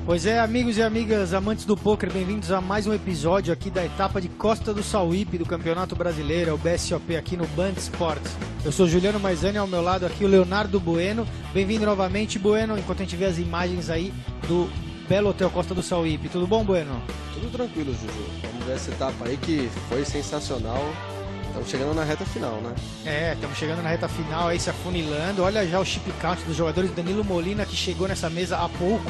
Pois é, amigos e amigas, amantes do poker, bem-vindos a mais um episódio aqui da etapa de Costa do Sauípe do Campeonato Brasileiro, o BSOP aqui no Band Sports. Eu sou Juliano Maizani, ao meu lado aqui o Leonardo Bueno. Bem-vindo novamente, Bueno, enquanto a gente vê as imagens aí do belo Hotel Costa do Sauípe. Tudo bom, Bueno? Tudo tranquilo, Juju. Vamos ver essa etapa aí que foi sensacional. Estamos chegando na reta final, né? É, estamos chegando na reta final aí, se afunilando. Olha já o chip count dos jogadores. Danilo Molina, que chegou nessa mesa há pouco,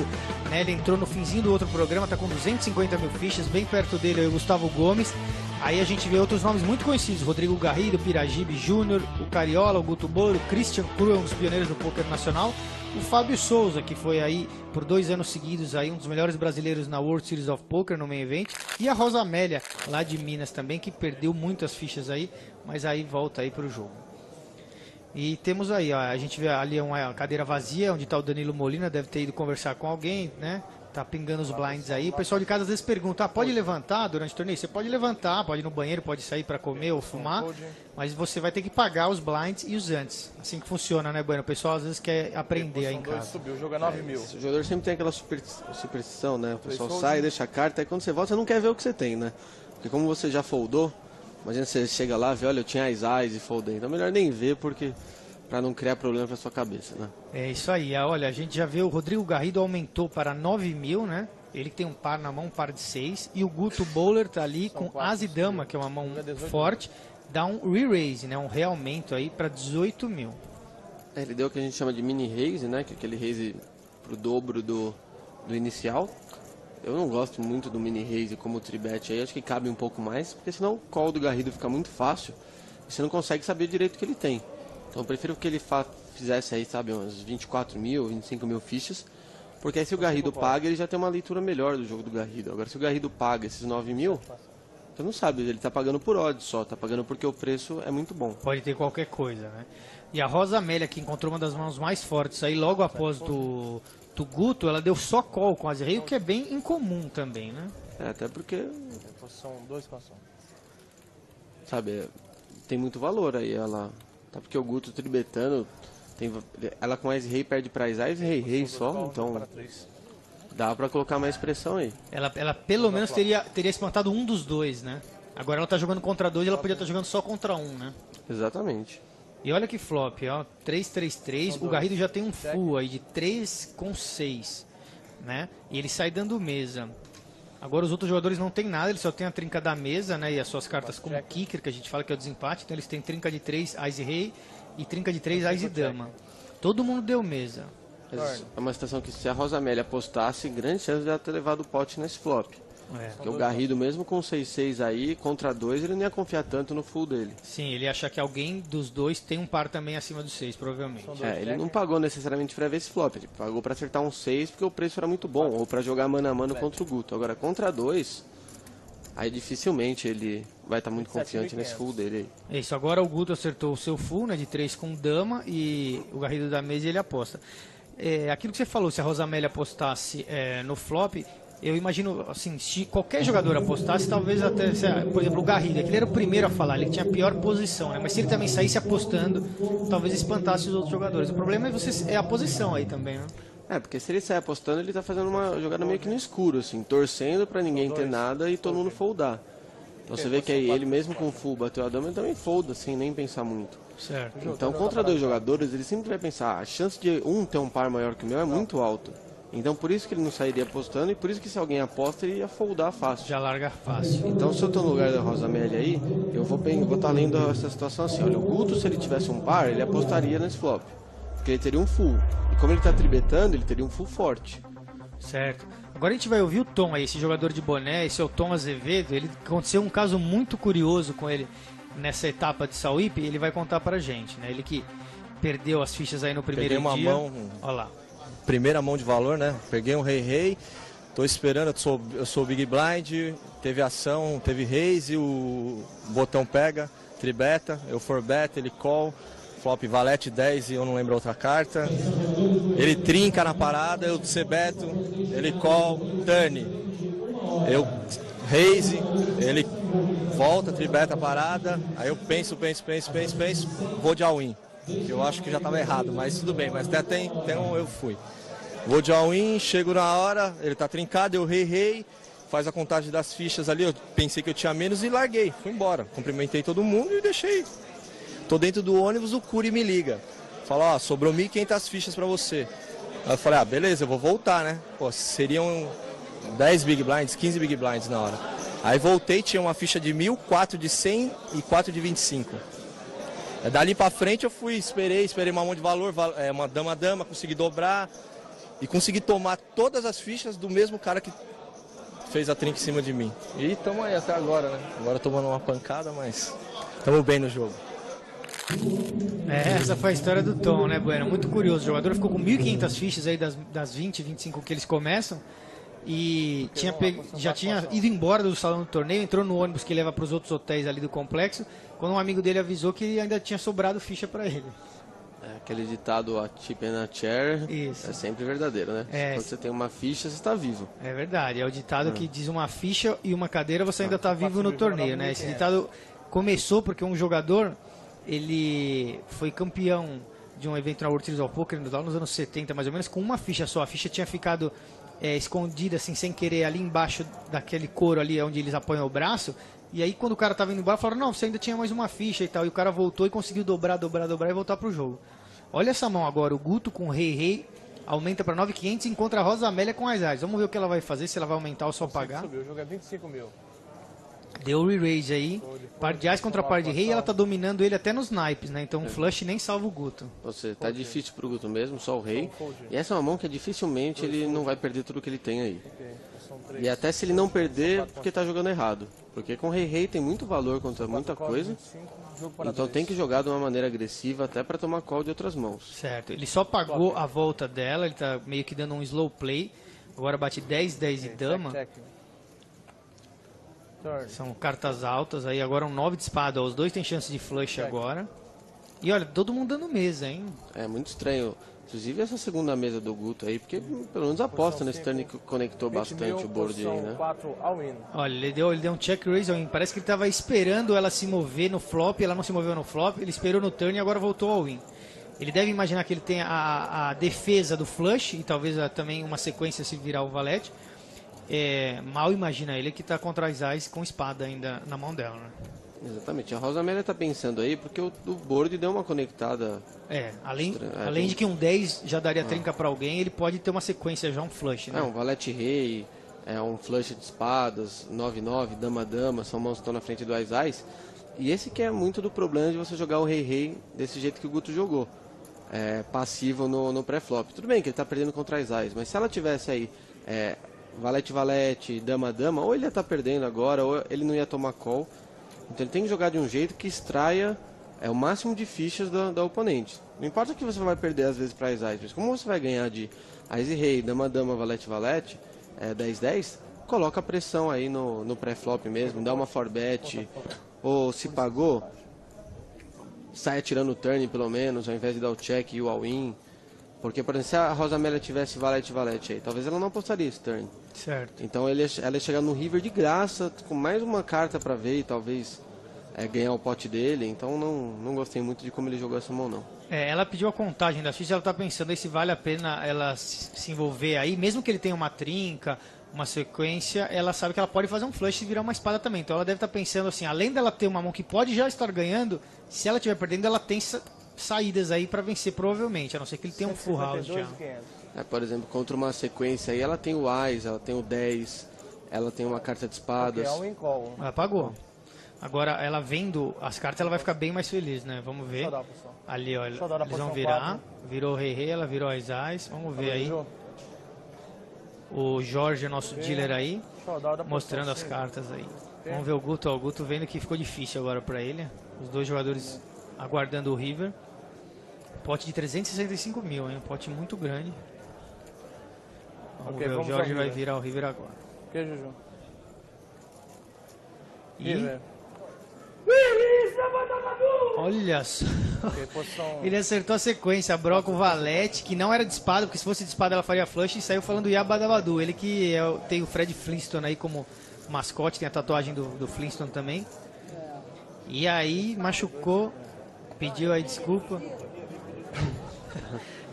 né? Ele entrou no finzinho do outro programa, tá com 250 mil fichas. Bem perto dele aí o Gustavo Gomes. Aí a gente vê outros nomes muito conhecidos: Rodrigo Garrido, Piragibe Júnior, o Cariola, o Guto Bolo, o Christian Cru, um dos pioneiros do poker nacional. O Fábio Souza, que foi aí por 2 anos seguidos aí um dos melhores brasileiros na World Series of Poker no main event. E a Rosa Amélia, lá de Minas também, que perdeu muitas fichas aí, mas aí volta aí pro jogo. E temos aí, ó, a gente vê ali uma cadeira vazia, onde está o Danilo Molina, deve ter ido conversar com alguém, né? Tá pingando os blinds aí. O pessoal de casa às vezes pergunta, pode levantar durante o torneio? Você pode levantar, pode ir no banheiro, pode sair para comer ou fumar, mas você vai ter que pagar os blinds e os antes. Assim que funciona, né, Bueno? O pessoal às vezes quer aprender aí em casa. Subiu, o jogo é 9 mil. O jogador sempre tem aquela superstição, né? O pessoal sai, deixa a carta, e quando você volta você não quer ver o que você tem, né? Porque como você já foldou, imagina você chega lá e vê, olha, eu tinha as eyes e foldei. Então é melhor nem ver, porque para não criar problema para sua cabeça, né? É isso aí. Olha, a gente já vê o Rodrigo Garrido aumentou para 9 mil, né? Ele tem um par na mão, um par de 6. E o Guto Bowler tá ali com As e Dama, que é uma mão forte. Dá um re-raise, né? Um realmente aí para 18 mil. É, ele deu o que a gente chama de mini raise, né? Que é aquele raise pro dobro do inicial. Eu não gosto muito do mini raise como o tribet aí. Acho que cabe um pouco mais, porque senão o call do Garrido fica muito fácil. E você não consegue saber direito o que ele tem. Então eu prefiro que ele fizesse aí, sabe, uns 24 mil, 25 mil fichas, porque aí se o Garrido paga, ele já tem uma leitura melhor do jogo do Garrido. Agora se o Garrido paga esses 9 mil, você não sabe, ele está pagando por odds só, está pagando porque o preço é muito bom. Pode ter qualquer coisa, né? E a Rosa Amélia, que encontrou uma das mãos mais fortes aí logo após do Guto, ela deu só call com as rei, o que é bem incomum também, né? É, até porque... Posição 2 com ação. Sabe, tem muito valor aí ela... Tá, porque o Guto tribetando, ela com as rei perde para as rei só, então dá para colocar mais pressão aí. Ela pelo menos teria espantado um dos dois, né? Agora ela tá jogando contra 2 e ela podia estar jogando só contra 1, né? Exatamente. E olha que flop, ó, 3-3-3, o Garrido já tem um full aí de 3 com 6, né? E ele sai dando mesa. Agora os outros jogadores não tem nada, eles só tem a trinca da mesa, né? E as suas cartas como kicker, que a gente fala que é o desempate. Então eles têm trinca de 3, Ás e Rei, e trinca de 3, Ás e Dama. Todo mundo deu mesa. É uma situação que se a Rosa Amélia apostasse, grande chance de ela ter levado o pote nesse flop. Porque o Garrido mesmo com 6-6 aí, contra 2, ele não ia confiar tanto no full dele. Sim, ele ia achar que alguém dos dois tem um par também acima do 6, provavelmente. Ele não pagou necessariamente para ver esse flop, ele pagou para acertar um 6 porque o preço era muito bom, ou para jogar mano a mano contra o Guto. Agora, contra 2, aí dificilmente ele vai estar muito confiante nesse full dele aí. Isso, agora o Guto acertou o seu full, né, de 3 com Dama, e o Garrido da mesa ele aposta. Aquilo que você falou, se a Rosa Amélia apostasse no flop... Eu imagino, assim, se qualquer jogador apostasse, talvez até, por exemplo, o Garrido, que ele era o primeiro a falar, ele tinha a pior posição, né? Mas se ele também saísse apostando, talvez espantasse os outros jogadores. O problema é a posição aí também, né? Porque se ele sair apostando, ele tá fazendo uma jogada meio que no escuro, assim, torcendo pra ninguém ter nada e todo mundo foldar. Então você vê que aí ele mesmo com full bateu a dama, ele também folda, sem nem pensar muito. Certo. Então contra 2 jogadores, ele sempre vai pensar, a chance de um ter um par maior que o meu é muito alta. Então por isso que ele não sairia apostando e por isso que se alguém aposta ele ia foldar fácil. Já larga fácil. Então se eu tô no lugar da Rosa Amélia aí, eu vou estar lendo essa situação assim, olha, o Guto se ele tivesse um par, ele apostaria nesse flop. Porque ele teria um full. E como ele tá tribetando, ele teria um full forte. Certo. Agora a gente vai ouvir o Tom aí, esse jogador de boné, esse é o Tom Azevedo. Ele aconteceu um caso muito curioso com ele nessa etapa de Sauípe, e ele vai contar pra gente, né? Ele que perdeu as fichas aí no primeiro dia. Peguei uma mão... Olha lá. Primeira mão de valor, né? Peguei um rei, tô esperando, eu sou Big Blind, teve ação, teve raise, o botão pega, tribeta, eu forbet, ele call, flop valete 10 e eu não lembro a outra carta. Ele trinca na parada, eu c-beto, ele call, turn. Eu raise, ele volta, tribeta a parada, aí eu penso, vou de all-in. Eu acho que já estava errado, mas tudo bem, mas até então eu fui. Vou de all-in, chego na hora, ele tá trincado, eu rei, faz a contagem das fichas ali, eu pensei que eu tinha menos e larguei, fui embora. Cumprimentei todo mundo e deixei. Tô dentro do ônibus, o Curi me liga. Fala, ó, sobrou 1.500 fichas pra você. Aí eu falei, ah, beleza, eu vou voltar, né? Pô, seriam 10 Big Blinds, 15 Big Blinds na hora. Aí voltei, tinha uma ficha de 1.000, 4 de 100 e 4 de 25. Dali pra frente eu fui, esperei uma mão de valor, uma dama, consegui dobrar e consegui tomar todas as fichas do mesmo cara que fez a trinca em cima de mim. E tamo aí até agora, né? Agora tomando uma pancada, mas tamo bem no jogo. Essa foi a história do Tom, né, Bueno? Muito curioso. O jogador ficou com 1.500 fichas aí das 20, 25 que eles começam. E já tinha ido embora do salão do torneio, entrou no ônibus que leva para os outros hotéis ali do complexo, quando um amigo dele avisou que ainda tinha sobrado ficha para ele. Aquele ditado, a chip and a chair, Isso. é sempre verdadeiro, né? Quando você tem uma ficha, você está vivo. É verdade, é o ditado que diz uma ficha e uma cadeira, você ainda está vivo no torneio, né? Esse ditado começou porque um jogador, ele foi campeão de um evento na World Series of Poker lá nos anos 70, mais ou menos, com uma ficha só. A ficha tinha ficado escondida, assim, sem querer, ali embaixo daquele couro ali onde eles apoiam o braço. E aí, quando o cara tava indo embora, falaram, não, você ainda tinha mais uma ficha e tal. E o cara voltou e conseguiu dobrar e voltar pro jogo. Olha essa mão agora, o Guto com o Rei, aumenta para 9.500 e encontra a Rosa Amélia com as As. Vamos ver o que ela vai fazer, se ela vai aumentar ou só pagar. Subiu, o jogo é 25 mil. Deu o re-raise aí, par de As contra par de Rei, e ela tá dominando ele até nos naipes, né? Então o flush nem salva o Guto. Você tá difícil pro Guto mesmo, só o Rei. E essa é uma mão que dificilmente ele não vai perder tudo que ele tem aí. E até se ele não perder, porque tá jogando errado. Porque com Rei tem muito valor contra muita coisa. Então tem que jogar de uma maneira agressiva até para tomar call de outras mãos. Certo, ele só pagou a volta dela, ele tá meio que dando um slow play. Agora bate 10, 10 e dama. São cartas altas aí, agora um 9 de espada. Os dois têm chance de flush agora. E olha, todo mundo dando mesa, hein? É muito estranho. Inclusive essa segunda mesa do Guto aí, porque pelo menos aposta nesse turn que conectou bastante o board aí, né? Olha, ele deu um check raise all-in. Parece que ele estava esperando ela se mover no flop, ela não se moveu no flop, ele esperou no turn e agora voltou ao win. Ele deve imaginar que ele tem a defesa do flush e talvez também uma sequência se virar o valete. Mal imagina ele que está contra as As com espada ainda na mão dela, né? Exatamente, a Rosa Amélia tá pensando aí porque o board deu uma conectada. Além de que um 10 já daria trinca para alguém, ele pode ter uma sequência já, um flush, né? Um valete rei, um flush de espadas, 9-9, dama-dama, são mãos que estão na frente do As. E esse que é muito do problema de você jogar o rei-rei desse jeito que o Guto jogou. Passivo no pré-flop. Tudo bem que ele tá perdendo contra as mas se ela tivesse aí valete-valete, dama-dama, ou ele ia estar perdendo agora, ou ele não ia tomar call. Então ele tem que jogar de um jeito que extraia o máximo de fichas da oponente. Não importa que você vai perder às vezes para as mas como você vai ganhar de As e Rei, Dama-Dama, Valete-Valete, 10-10, coloca a pressão aí no pré-flop mesmo, dá uma 4-bet, ou se pagou, sai atirando o turn pelo menos, ao invés de dar o check e o all-in. Porque, por exemplo, se a Rosa Amélia tivesse valete-valete aí, talvez ela não apostaria esse turn. Certo. Então ela ia chegar no river de graça, com mais uma carta para ver e talvez ganhar o pote dele. Então não gostei muito de como ele jogou essa mão, não. Ela pediu a contagem das fichas, ela tá pensando aí se vale a pena ela se envolver aí, mesmo que ele tenha uma trinca, uma sequência, ela sabe que ela pode fazer um flush e virar uma espada também. Então ela deve estar pensando assim, além dela ter uma mão que pode já estar ganhando, se ela estiver perdendo, ela tem saídas aí para vencer provavelmente, a não ser que ele tenha um full house já. Por exemplo, contra uma sequência aí, ela tem o As, ela tem o 10, ela tem uma carta de espadas. Ela pagou. Agora, ela vendo as cartas, ela vai ficar bem mais feliz, né? Vamos ver. Ali, olha, eles vão virar. Virou o Rei, ela virou as As. Vamos ver aí. O Jorge, nosso dealer aí, mostrando as cartas aí. Vamos ver o Guto. O Guto vendo que ficou difícil agora para ele. Os dois jogadores aguardando o river. Pote de 365 mil, hein? Um pote muito grande. Vamos ver, o Jorge vai virar o river agora. Ok, Juju. E... olha só. Ele acertou a sequência, broca o valete, que não era de espada, porque se fosse de espada ela faria flush, e saiu falando Yabadabadu. Ele que tem o Fred Flintstone aí como mascote, tem a tatuagem do Flintstone também. E aí machucou, pediu aí desculpa.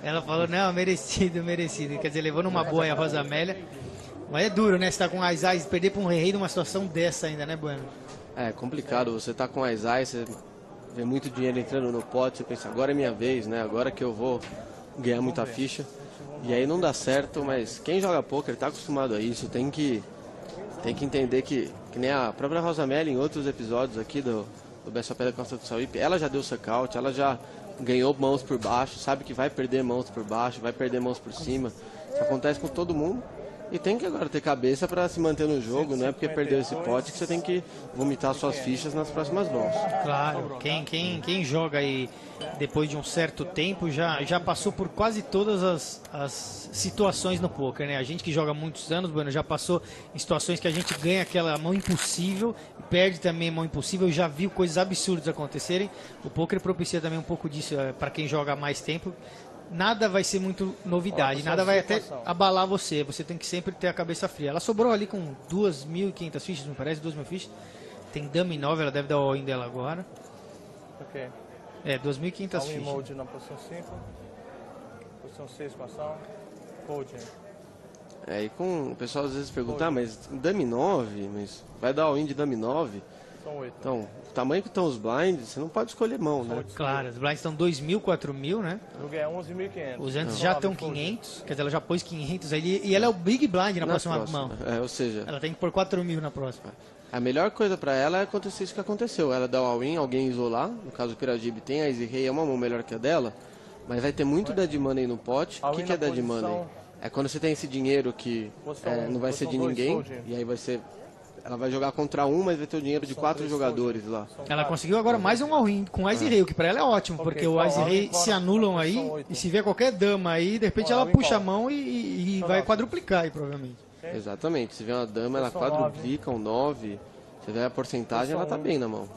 Ela falou, não, merecido, merecido. Quer dizer, levou numa boa aí a Rosamélia. Mas é duro, né? Você tá com as Ais, perder pra um rei numa situação dessa ainda, né, Bueno? É complicado, você tá com as Ais, você vê muito dinheiro entrando no pote, você pensa, agora é minha vez, né? Agora que eu vou ganhar muita ficha. E aí não dá certo, mas quem joga poker tá acostumado a isso, tem que entender que nem a própria Rosamélia em outros episódios aqui do BSOP da Constituição IP, ela já deu suck-out, ela já ganhou mãos por baixo, sabe que vai perder mãos por baixo, vai perder mãos por cima. Isso acontece com todo mundo. E tem que agora ter cabeça para se manter no jogo, não é porque perdeu esse pote que você tem que vomitar suas fichas nas próximas mãos. Claro, quem joga aí depois de um certo tempo já passou por quase todas as situações no poker, né? A gente que joga há muitos anos, Bueno, já passou em situações que a gente ganha aquela mão impossível e perde também a mão impossível, já viu coisas absurdas acontecerem. O poker propicia também um pouco disso para quem joga há mais tempo. Nada vai ser muito novidade, nada vai até abalar você. Você tem que sempre ter a cabeça fria. Ela sobrou ali com 2.500 fichas, me parece, 2.000 fichas. Tem dama 9, ela deve dar o all-in dela agora. Ok. 2.500 fichas. Mode na posição 5. Posição 6 com ação. Fold. E com o pessoal às vezes pergunta, mas dame 9, mas vai dar all-in de dame 9? São 8. Então, o tamanho que estão os blinds, você não pode escolher mão, né? Claro, as blinds estão 2.000, 4.000, né? O jogo é 11.500. Os antes já estão 500, quer dizer, ela já pôs 500 ali. E ela é o big blind na próxima mão. Ou seja, ela tem que pôr 4.000 na próxima. A melhor coisa pra ela é acontecer isso que aconteceu. Ela dá o all-in, alguém isolar. No caso o Piragibe tem a Easy Rei, é uma mão melhor que a dela. Mas vai ter muito dead money no pote. O que é dead money? É quando você tem esse dinheiro que não vai ser de ninguém. E aí vai ser... Ela vai jogar contra um, mas vai ter o dinheiro de 4 jogadores lá. Ela conseguiu agora mais um all-in com Ice Rei, o que pra ela é ótimo, porque o Ice Rei se anulam aí, e se vier qualquer dama aí, de repente ela puxa a mão e vai quadruplicar aí, provavelmente. Exatamente, se vier uma dama, ela quadruplica um 9, se vier a porcentagem, ela tá bem na mão.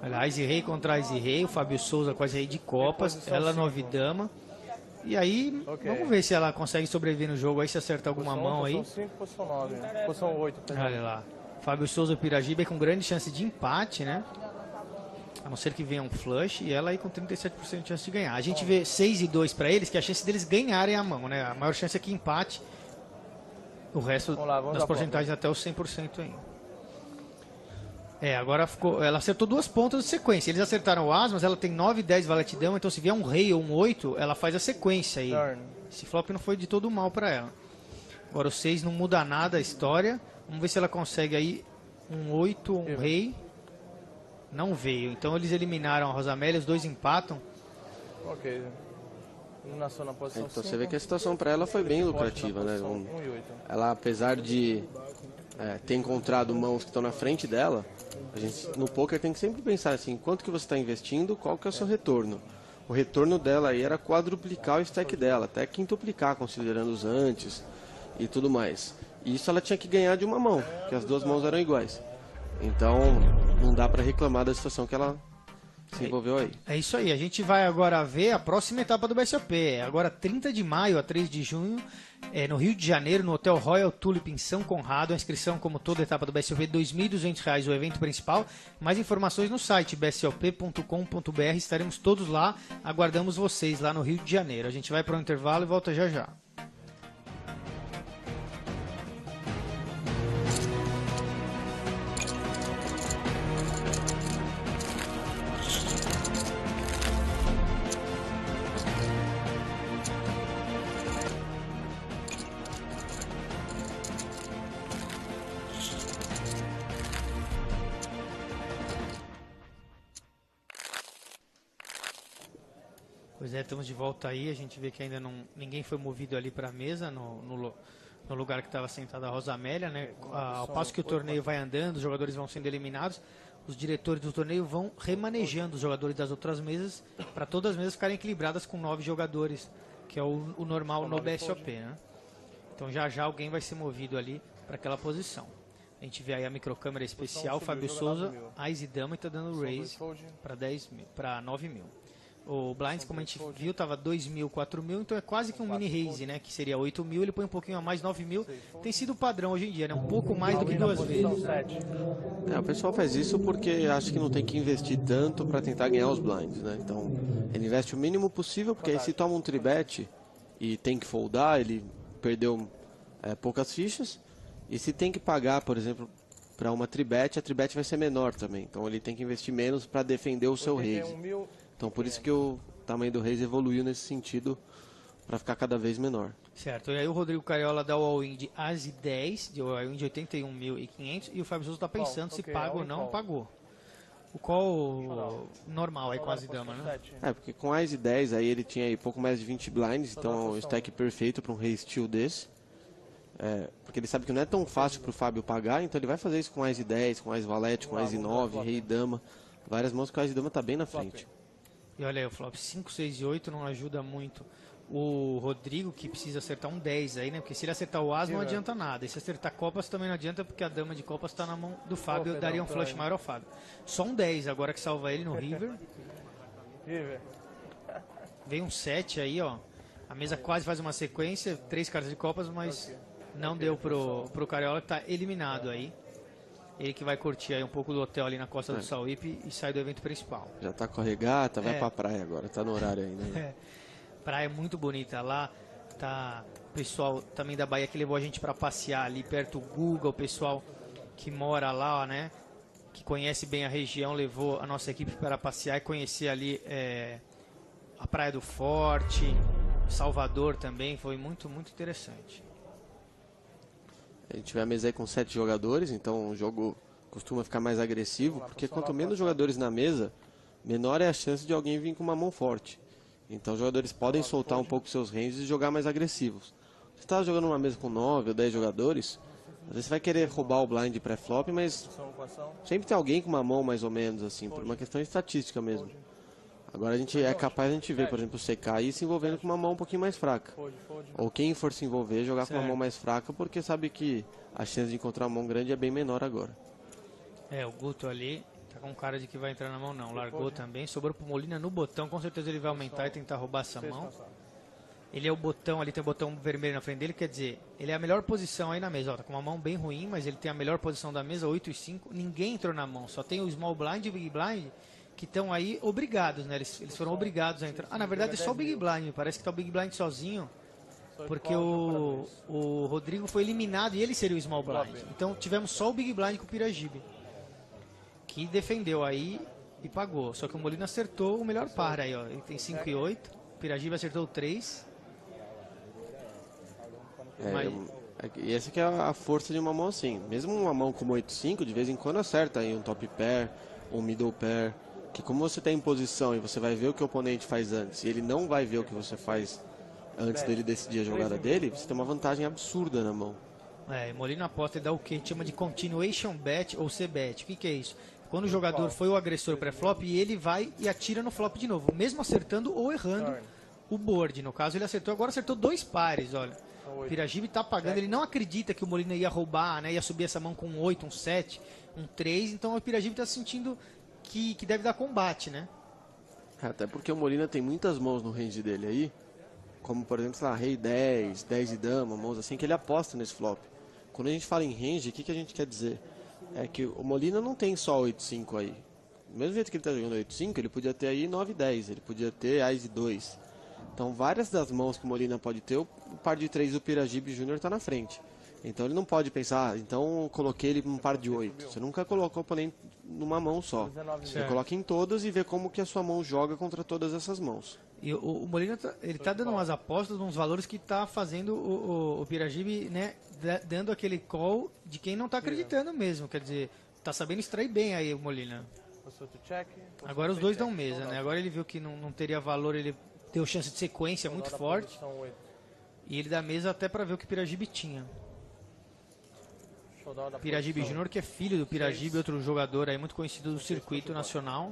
Olha, Ice Rei contra Ice Rei, o Fábio Souza com Ice Rei de copas, ela 9 dama. E aí, vamos ver se ela consegue sobreviver no jogo aí, se acertar alguma mão aí. Posição 5, posição 9, posição 8. Olha lá. Fábio Souza e Piragibe com grande chance de empate, né? A não ser que venha um flush, e ela aí com 37% de chance de ganhar. A gente vê 6 e 2 para eles, que é a chance deles ganharem a mão, né? A maior chance é que empate. O resto das porcentagens até os 100% ainda. Agora ela acertou 2 pontas de sequência. Eles acertaram o as, mas ela tem 9, 10 valete dama, então se vier um rei ou um 8, ela faz a sequência aí. Esse flop não foi de todo mal para ela. Agora o 6 não muda nada a história. Vamos ver se ela consegue aí um 8, um rei. Não veio. Então eles eliminaram a Rosamélia, os dois empatam. Ok. Eliminação na posição então 5. você vê que a situação para ela foi bem lucrativa, né? Ela, apesar de ter encontrado mãos que estão na frente dela, a gente no poker tem que sempre pensar assim, quanto que você está investindo, qual que é o seu retorno. O retorno dela aí era quadruplicar o stack dela, até quintuplicar, considerando os antes e tudo mais. E isso ela tinha que ganhar de uma mão, porque as duas mãos eram iguais. Então, não dá para reclamar da situação que ela se envolveu aí. É isso aí, a gente vai agora ver a próxima etapa do BSOP. Agora 30 de maio a 3 de junho, no Rio de Janeiro, no Hotel Royal Tulip em São Conrado. A inscrição, como toda etapa do BSOP, R$ 2.200 o evento principal. Mais informações no site bsop.com.br. Estaremos todos lá, aguardamos vocês lá no Rio de Janeiro. A gente vai para um intervalo e volta já já. Pois é, estamos de volta aí, a gente vê que ainda ninguém foi movido ali para a mesa, no lugar que estava sentada a Rosamélia, né? Ao passo que o torneio vai andando, os jogadores vão sendo eliminados, os diretores do torneio vão remanejando os jogadores das outras mesas, para todas as mesas ficarem equilibradas com 9 jogadores, que é o normal no BSOP, né? Então já alguém vai ser movido ali para aquela posição. A gente vê aí a microcâmera especial, Fábio Souza, Ice Dama, e está dando raise para 9 mil. O blinds, como a gente viu, tava 2.000, 4.000, então é quase que um mini raise, né? Que seria 8.000, ele põe um pouquinho a mais, 9.000. Tem sido o padrão hoje em dia, né? Um pouco mais do que 2 vezes. O pessoal faz isso porque acha que não tem que investir tanto para tentar ganhar os blinds, né? Então, ele investe o mínimo possível, porque aí se toma um tribet e tem que foldar, ele perdeu poucas fichas. E se tem que pagar, por exemplo, para uma tribet, a tribet vai ser menor também. Então, ele tem que investir menos para defender o seu raise. Então, por isso que o tamanho do raise evoluiu nesse sentido, para ficar cada vez menor. Certo, e aí o Rodrigo Cariola dá o all-in de As e 10, de all-in de 81.500, e o Fábio Souza está pensando se paga ou não, pagou. O call normal aí com As e Dama, né? Porque com As e 10 aí ele tinha aí pouco mais de 20 blinds, então é um stack perfeito para um raise steel desse. Porque ele sabe que não é tão fácil para o Fábio pagar, então ele vai fazer isso com As e 10, com As valete, com As e 9, Rei e Dama. Várias mãos que o As e Dama está bem na frente. E olha aí, o flop 5, 6 e 8 não ajuda muito o Rodrigo, que precisa acertar um 10 aí, né? Porque se ele acertar o As não adianta nada. E se acertar copas também não adianta, porque a Dama de copas está na mão do Fábio, daria um flush maior ao Fábio. Só um 10 agora que salva ele no River. Vem um 7 aí, ó. A mesa quase faz uma sequência, 3 cartas de copas, mas não deu pro Cariola, que tá eliminado aí. Ele que vai curtir aí um pouco do hotel ali na costa do Sauípe e sai do evento principal. Já tá com a regata, vai pra praia agora, tá no horário ainda. Né? Praia muito bonita lá, tá o pessoal também da Bahia que levou a gente para passear ali perto do Guga, o pessoal que mora lá, ó, né, que conhece bem a região, levou a nossa equipe para passear e conhecer ali a Praia do Forte, Salvador também, foi muito, muito interessante. A gente vai a mesa aí com 7 jogadores, então o jogo costuma ficar mais agressivo, porque quanto menos jogadores na mesa, menor é a chance de alguém vir com uma mão forte. Então os jogadores podem soltar um pouco seus ranges e jogar mais agressivos. Você está jogando uma mesa com 9 ou 10 jogadores, às vezes você vai querer roubar o blind pré-flop, mas sempre tem alguém com uma mão mais ou menos, assim, por uma questão de estatística mesmo. Agora a gente é capaz de ver, por exemplo, o CK aí se envolvendo com uma mão um pouquinho mais fraca. Ou quem for se envolver, jogar com uma mão mais fraca, porque sabe que a chance de encontrar uma mão grande é bem menor agora. O Guto ali tá com cara de que vai entrar na mão não. Largou também, sobrou pro Molina no botão, com certeza ele vai aumentar e tentar roubar essa mão. Ele é o botão, ali tem o botão vermelho na frente dele, quer dizer, ele é a melhor posição aí na mesa. Ó, tá com uma mão bem ruim, mas ele tem a melhor posição da mesa, 8 e 5. Ninguém entrou na mão, só tem o Small Blind e o Big Blind, que estão aí obrigados, né? Eles foram obrigados a entrar. Na verdade é só o Big Blind, parece que tá o Big Blind sozinho, porque o Rodrigo foi eliminado e ele seria o Small Blind. Então tivemos só o Big Blind com o Piragibe, que defendeu aí e pagou. Só que o Molina acertou o melhor par aí, ó. Ele tem 5 e 8, o Piragibe acertou 3. E essa que é a força de uma mão assim. Mesmo uma mão como 8-5, de vez em quando acerta aí um top pair, um middle pair, que como você está em posição e você vai ver o que o oponente faz antes, e ele não vai ver o que você faz antes dele decidir a jogada dele, você tem uma vantagem absurda na mão. Molina aposta, ele dá o que a gente chama de continuation bet ou c-bet. O que é isso? Quando o jogador foi o agressor pré-flop e ele vai e atira no flop de novo, mesmo acertando ou errando o board. No caso ele acertou, agora acertou 2 pares, olha. O Piragibe tá pagando, ele não acredita que o Molina ia roubar, né? Ia subir essa mão com um 8, um 7, um 3, então o Piragibe tá sentindo que deve dar combate, né? Até porque o Molina tem muitas mãos no range dele aí, como por exemplo, sei lá, Rei 10, 10 e Dama, mãos assim, que ele aposta nesse flop. Quando a gente fala em range, o que a gente quer dizer? É que o Molina não tem só 8-5 aí. Do mesmo jeito que ele está jogando 8-5, ele podia ter aí 9-10, ele podia ter Ás e 2. Então várias das mãos que o Molina pode ter, o par de 3 do Piragibe Júnior está na frente. Então ele não pode pensar, então eu coloquei ele num par de 8. Você nunca colocou o oponente numa mão só. Você coloca em todas e vê como que a sua mão joga contra todas essas mãos. E o Molina, ele tá dando umas apostas, uns valores que tá fazendo o Piragibe, né, dando aquele call de quem não tá acreditando mesmo. Quer dizer, tá sabendo extrair bem aí o Molina. Agora os dois dão mesa, né? Agora ele viu que não teria valor, ele deu chance de sequência muito forte. E ele dá mesa até para ver o que o Piragibe tinha. Piragibe Júnior, que é filho do Piragibe, outro jogador aí muito conhecido do circuito nacional.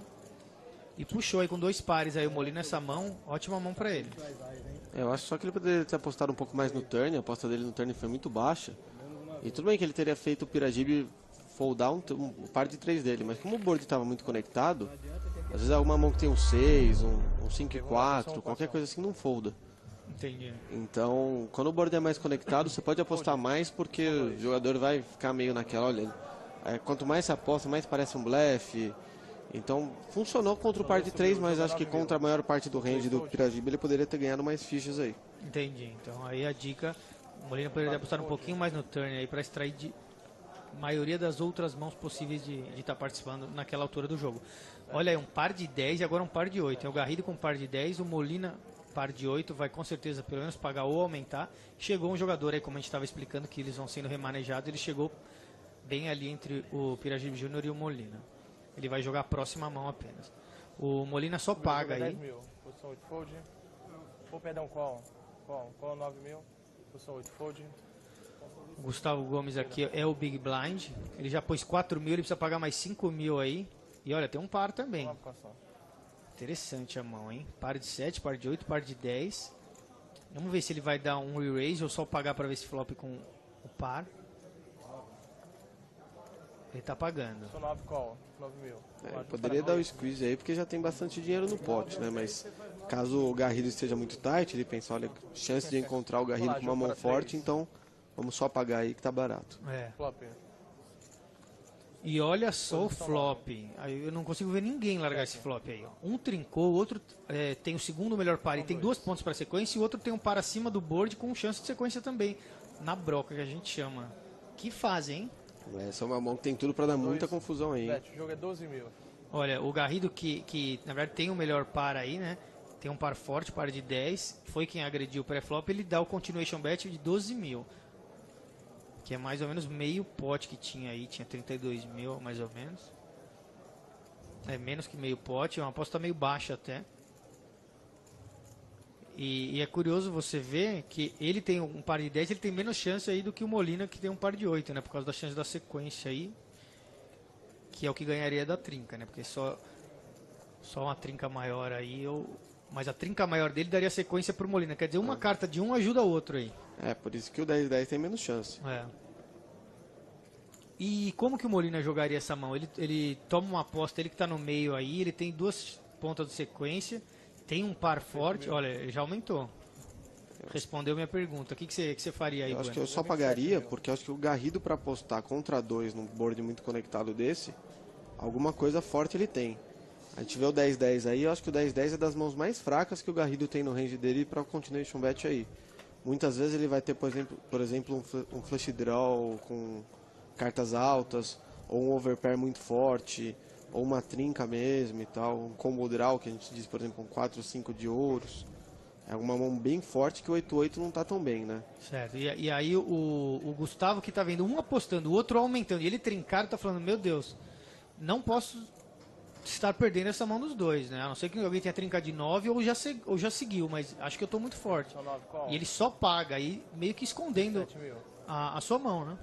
E puxou aí com 2 pares aí o Molina nessa mão, ótima mão para ele. Eu acho só que ele poderia ter apostado um pouco mais no turn, a aposta dele no turn foi muito baixa. E tudo bem que ele teria feito o Piragibe foldar um par de 3 dele, mas como o board estava muito conectado, às vezes alguma mão que tem um 6, um 5-4, qualquer coisa assim não folda. Entendi. Então, quando o board é mais conectado, você pode apostar mais porque o jogador vai ficar meio naquela, olha, quanto mais você aposta, mais parece um blefe. Então, funcionou contra o par de 3, mas acho que contra a maior parte do range do Piragiba ele poderia ter ganhado mais fichas aí. Entendi. Então aí a dica, o Molina poderia apostar um pouquinho mais no turn aí para extrair de maioria das outras mãos possíveis de estar participando naquela altura do jogo. Olha aí, um par de 10 e agora um par de 8. É o Garrido com par de 10, o Molina par de 8, vai com certeza pelo menos pagar ou aumentar. Chegou um jogador aí, como a gente estava explicando, que eles vão sendo remanejados, ele chegou bem ali entre o Piragiba Júnior e o Molina. Ele vai jogar a próxima mão apenas. O Molina só paga aí. 10 mil, posição 8 fold. Ou perdão, qual 9 mil, posição 8 fold. O Gustavo Gomes aqui é o Big Blind. Ele já pôs 4 mil, ele precisa pagar mais 5 mil aí. E olha, tem um par também. Interessante a mão, hein? Par de 7, par de 8, par de 10. Vamos ver se ele vai dar um re-raise ou só pagar para ver se flop com o par. Ele tá pagando. Só 9 call, 9 mil. Poderia dar o squeeze aí porque já tem bastante dinheiro no pote, né? Mas caso o Garrido esteja muito tight, ele pensa, olha, chance de encontrar o Garrido com uma mão forte, então vamos só pagar aí que tá barato. Flop. E olha só o flop. Aí eu não consigo ver ninguém largar esse flop aí. Ó. Um trincou, o outro tem o segundo melhor par e tem 2 pontos para sequência, e o outro tem um par acima do board com chance de sequência também. Na broca que a gente chama. Que fase, hein? Essa é uma mão que tem tudo para dar muita confusão aí. O jogo é 12 mil. Olha, o Garrido que na verdade tem o melhor par aí, né? Tem um par forte, par de 10. Foi quem agrediu o pré-flop, ele dá o continuation bet de 12 mil. Que é mais ou menos meio pote que tinha aí, tinha 32 mil mais ou menos. É menos que meio pote, é uma aposta meio baixa até. E é curioso você ver que ele tem um par de 10, ele tem menos chance aí do que o Molina, que tem um par de 8, né? Por causa da chance da sequência aí, que é o que ganharia da trinca, né? Porque só uma trinca maior aí, mas a trinca maior dele daria sequência pro Molina. Quer dizer, uma carta de um ajuda o outro aí. Por isso que o 10-10 tem menos chance. E como que o Molina jogaria essa mão? Ele toma uma aposta, ele que tá no meio aí, ele tem 2 pontas de sequência, tem um par forte, olha, ele já aumentou. Respondeu minha pergunta. O que você faria aí, Eu acho que eu só pagaria, porque eu acho que o Garrido para apostar contra 2 num board muito conectado desse, alguma coisa forte ele tem. A gente vê o 10-10 aí, eu acho que o 10-10 é das mãos mais fracas que o Garrido tem no range dele para o continuation bet aí. Muitas vezes ele vai ter, por exemplo um flush draw com cartas altas, ou um overpair muito forte, ou uma trinca mesmo e tal, um combo draw que a gente diz, por exemplo, um 4 ou 5 de ouros. É uma mão bem forte que o 8-8 não tá tão bem, né? Certo, e aí o Gustavo que tá vendo um apostando, o outro aumentando, e ele trincado tá falando, meu Deus, não posso estar perdendo essa mão dos dois, né? A não ser que alguém tenha trincado de 9 ou já seguiu, mas acho que eu tô muito forte. E ele só paga, aí meio que escondendo a sua mão, né?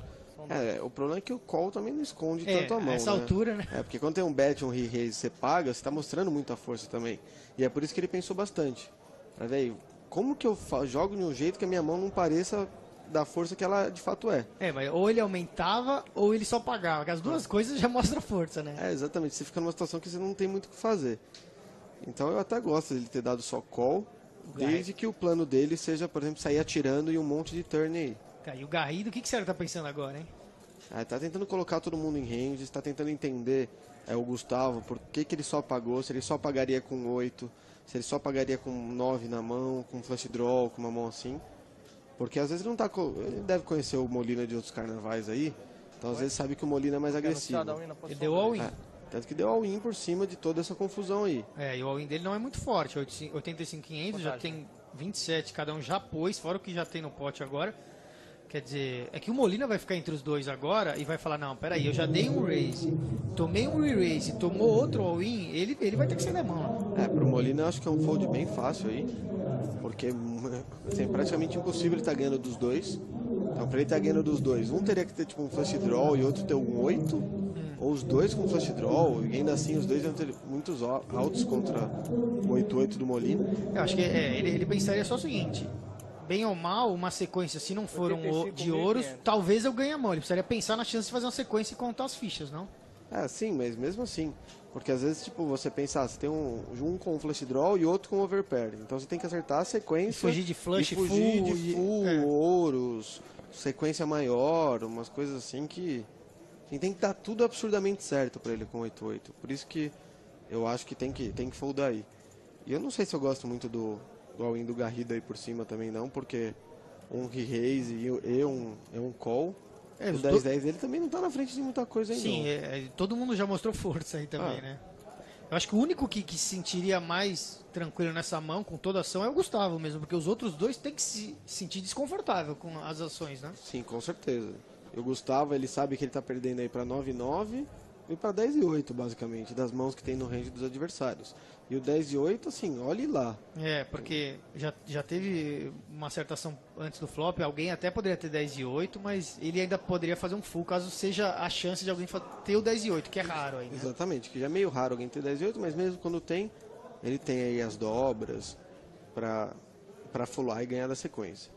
O problema é que o call também não esconde tanto a mão, nessa altura, né? Porque quando tem um bet, um re-raise, você paga, você tá mostrando muita força também. E é por isso que ele pensou bastante. Velho, como que eu jogo de um jeito que a minha mão não pareça da força que ela de fato é? Mas ou ele aumentava ou ele só pagava, que as duas coisas já mostram força, né? Exatamente, você fica numa situação que você não tem muito o que fazer. Então eu até gosto dele ter dado só call, desde que o plano dele seja, por exemplo, sair atirando e um monte de turn aí. E o Garrido, o que você tá pensando agora, hein? Tá tentando colocar todo mundo em range, está tentando entender o Gustavo, por que ele só pagou, se ele só pagaria com 8, se ele só pagaria com 9 na mão, com flush draw, com uma mão assim. Porque às vezes ele não tá. Ele deve conhecer o Molina de outros carnavais aí, então às vezes sabe que o Molina é mais agressivo. Ele deu all-in. Tanto que deu all-in por cima de toda essa confusão aí. E o all-in dele não é muito forte, 85.500, já tem 27, cada um já pôs, fora o que já tem no pote agora. Quer dizer, é que o Molina vai ficar entre os dois agora e vai falar, não, peraí, eu já dei um raise, tomei um re-raise, tomou outro all-in, ele vai ter que sair da mão. Pro Molina eu acho que é um fold bem fácil aí, porque é praticamente impossível ele estar ganhando dos dois. Então pra ele estar ganhando dos dois, um teria que ter tipo um flush draw e outro ter um 8, ou os dois com flush draw, e ainda assim os dois iam ter muitos altos contra o 8-8 do Molina. Eu acho que ele pensaria só o seguinte, bem ou mal, uma sequência, se não for de ouros, talvez eu ganhe a mão. Ele precisaria pensar na chance de fazer uma sequência e contar as fichas, não? Sim, mas mesmo assim, Porque às vezes, tipo, você pensa, você tem um com flush draw e outro com overpair. Então você tem que acertar a sequência. E fugir de flush, e fugir full, de full, ouros, sequência maior, umas coisas assim que tem que dar tudo absurdamente certo pra ele com 8-8. Por isso que eu acho que tem que foldar aí. E eu não sei se eu gosto muito do all-in do Garrido aí por cima também não, porque um re-raise e um call. O 10-10 dele também não tá na frente de muita coisa ainda. Sim, todo mundo já mostrou força aí também, né? Eu acho que o único que se sentiria mais tranquilo nessa mão, com toda a ação, é o Gustavo mesmo, porque os outros dois têm que se sentir desconfortável com as ações, né? Sim, com certeza. E o Gustavo, ele sabe que ele tá perdendo aí pra 9-9 e pra 10-8, basicamente, das mãos que tem no range dos adversários. E o 10-8, assim, olhe lá. Porque já teve uma certa ação antes do flop, alguém até poderia ter 10-8, mas ele ainda poderia fazer um full, caso seja a chance de alguém ter o 10-8, que é raro aí, né? Exatamente, que já é meio raro alguém ter 10-8, mas mesmo quando tem, ele tem aí as dobras pra fullar e ganhar da sequência.